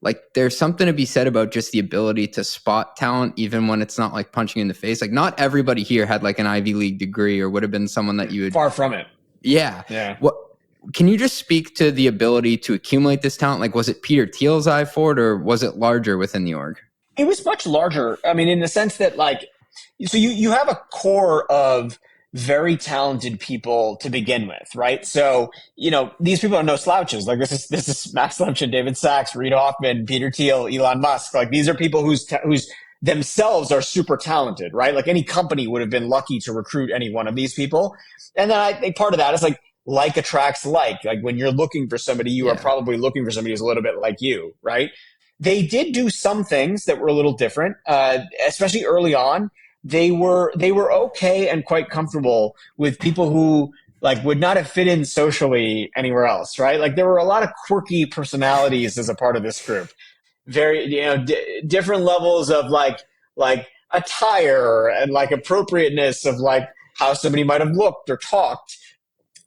like there's something to be said about just the ability to spot talent, even when it's not like punching in the face. Like not everybody here had like an Ivy League degree or would have been someone that you would. Far from it. Yeah. What can you just speak to the ability to accumulate this talent? Like, was it Peter Thiel's eye for it, or was it larger within the org? It was much larger. I mean, in the sense that like, so you have a core of very talented people to begin with, right? So, these people are no slouches. Like this is Max Levchin, David Sachs, Reid Hoffman, Peter Thiel, Elon Musk. Like these are people whose themselves are super talented, right? Like any company would have been lucky to recruit any one of these people. And then I think part of that is like attracts like. Like when you're looking for somebody, you are probably looking for somebody who's a little bit like you, right? They did do some things that were a little different, especially early on. They were okay and quite comfortable with people who like would not have fit in socially anywhere else, right? Like there were a lot of quirky personalities as a part of this group. Very, different levels of like attire and like appropriateness of like how somebody might have looked or talked.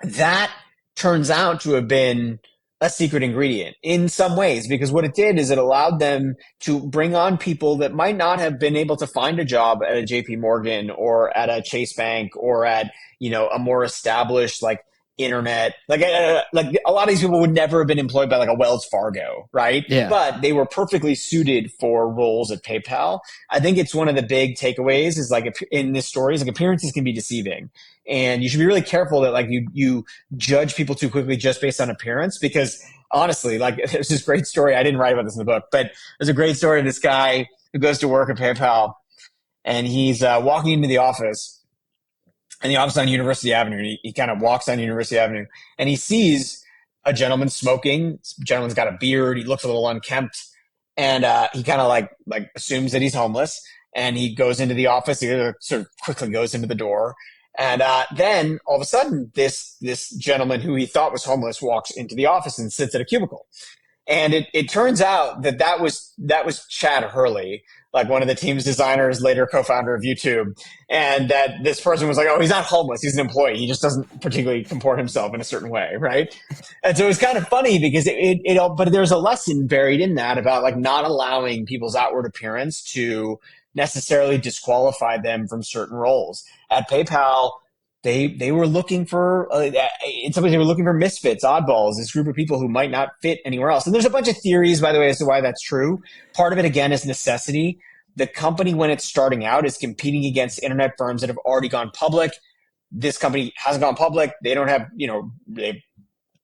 That turns out to have been a secret ingredient in some ways, because what it did is it allowed them to bring on people that might not have been able to find a job at a JP Morgan or at a Chase Bank or at, a more established like internet. Like a lot of these people would never have been employed by like a Wells Fargo, right? Yeah. But they were perfectly suited for roles at PayPal. I think it's one of the big takeaways is like in this story is like appearances can be deceiving. And you should be really careful that like you judge people too quickly just based on appearance, because honestly, like there's this great story. I didn't write about this in the book, but there's a great story of this guy who goes to work at PayPal and he's walking into the office, and the office on University Avenue. And he kind of walks on University Avenue and he sees a gentleman smoking. This gentleman's got a beard. He looks a little unkempt, and he kind of like assumes that he's homeless. And he goes into the office. He sort of quickly goes into the door. And then all of a sudden, this gentleman who he thought was homeless walks into the office and sits at a cubicle. And it turns out that was Chad Hurley, like one of the team's designers, later co-founder of YouTube. And that this person was like, oh, he's not homeless. He's an employee. He just doesn't particularly comport himself in a certain way, right? And so it was kind of funny because but there's a lesson buried in that about like not allowing people's outward appearance to necessarily disqualify them from certain roles. At PayPal, they were looking for in some ways they were looking for misfits, oddballs, this group of people who might not fit anywhere else. And there's a bunch of theories, by the way, as to why that's true. Part of it, again, is necessity. The company, when it's starting out, is competing against internet firms that have already gone public. This company hasn't gone public. They don't have,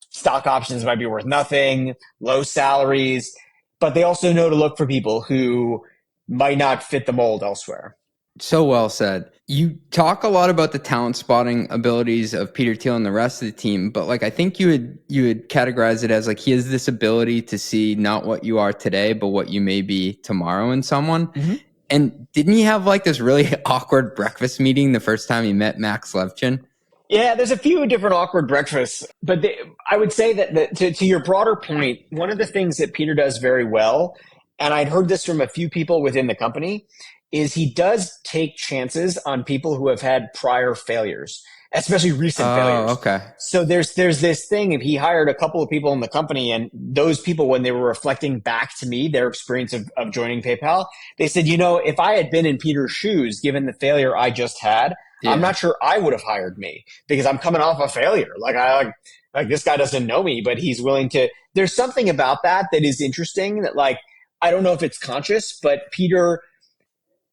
stock options might be worth nothing, low salaries, but they also know to look for people who might not fit the mold elsewhere. So well said. You talk a lot about the talent spotting abilities of Peter Thiel and the rest of the team, but like I think you would categorize it as like he has this ability to see not what you are today, but what you may be tomorrow in someone. Mm-hmm. And didn't he have like this really awkward breakfast meeting the first time he met Max Levchin? Yeah, there's a few different awkward breakfasts, but I would say that to your broader point, one of the things that Peter does very well, and I'd heard this from a few people within the company, is he does take chances on people who have had prior failures, especially recent failures. Okay. So there's this thing, if he hired a couple of people in the company, and those people, when they were reflecting back to me their experience of joining PayPal, they said, if I had been in Peter's shoes, given the failure I just had, I'm not sure I would have hired me, because I'm coming off a failure. Like this guy doesn't know me, but he's willing to. There's something about that is interesting, that like, I don't know if it's conscious, but Peter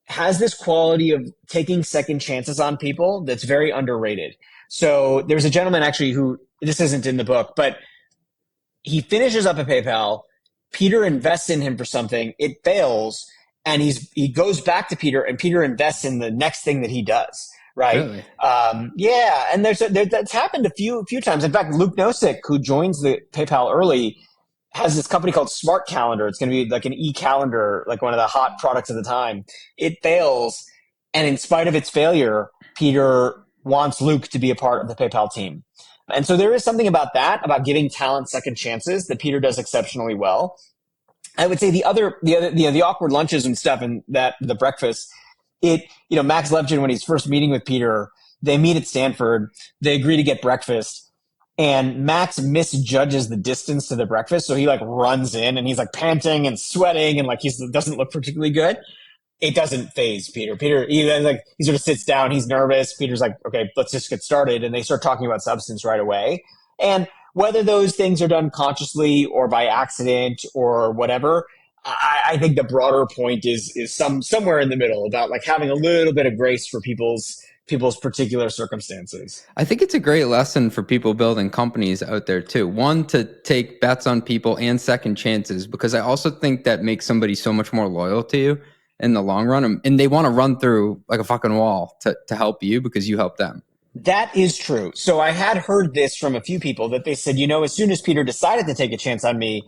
has this quality of taking second chances on people that's very underrated. So there's a gentleman actually who, this isn't in the book, but he finishes up at PayPal. Peter invests in him for something. It fails. And he goes back to Peter, and Peter invests in the next thing that he does. Right. Really? Yeah. And that's happened a few times. In fact, Luke Nosek, who joins the PayPal early, has this company called Smart Calendar. It's going to be like an e-calendar, like one of the hot products of the time. It fails. And in spite of its failure, Peter wants Luke to be a part of the PayPal team. And so there is something about that, about giving talent second chances, that Peter does exceptionally well. I would say the awkward lunches and stuff, and that the breakfast, Max Levchin, when he's first meeting with Peter, they meet at Stanford, they agree to get breakfast. and Max misjudges the distance to the breakfast. So he like runs in and he's like panting and sweating and like he doesn't look particularly good. It doesn't phase Peter. He sort of sits down. He's nervous. Peter's like, okay, let's just get started. And they start talking about substance right away. And whether those things are done consciously or by accident or whatever, I think the broader point is somewhere in the middle about like having a little bit of grace for people's particular circumstances. I think it's a great lesson for people building companies out there too. One, to take bets on people and second chances, because I also think that makes somebody so much more loyal to you in the long run. And they want to run through like a fucking wall to help you because you help them. That is true. So I had heard this from a few people that they said, as soon as Peter decided to take a chance on me,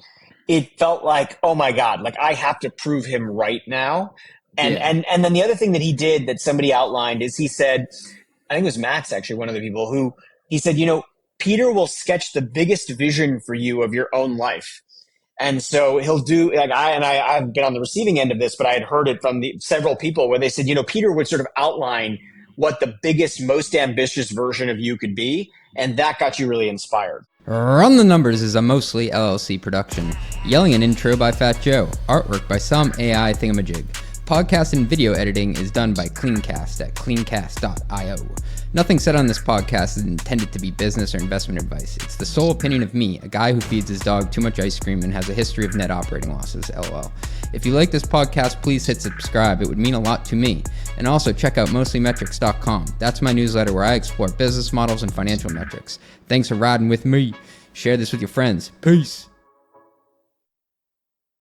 it felt like, oh my God, like I have to prove him right now. And then the other thing that he did that somebody outlined is he said, I think it was Max, actually, one of the people who he said, Peter will sketch the biggest vision for you of your own life. And so he'll do like I've been on the receiving end of this, but I had heard it from several people where they said, Peter would sort of outline what the biggest, most ambitious version of you could be. And that got you really inspired. Run the Numbers is a mostly LLC production. Yelling an intro by Fat Joe. Artwork by some AI thingamajig. Podcast and video editing is done by Cleancast at cleancast.io. Nothing said on this podcast is intended to be business or investment advice. It's the sole opinion of me, a guy who feeds his dog too much ice cream and has a history of net operating losses, lol. If you like this podcast, please hit subscribe. It would mean a lot to me. And also check out mostlymetrics.com. That's my newsletter where I explore business models and financial metrics. Thanks for riding with me. Share this with your friends. Peace.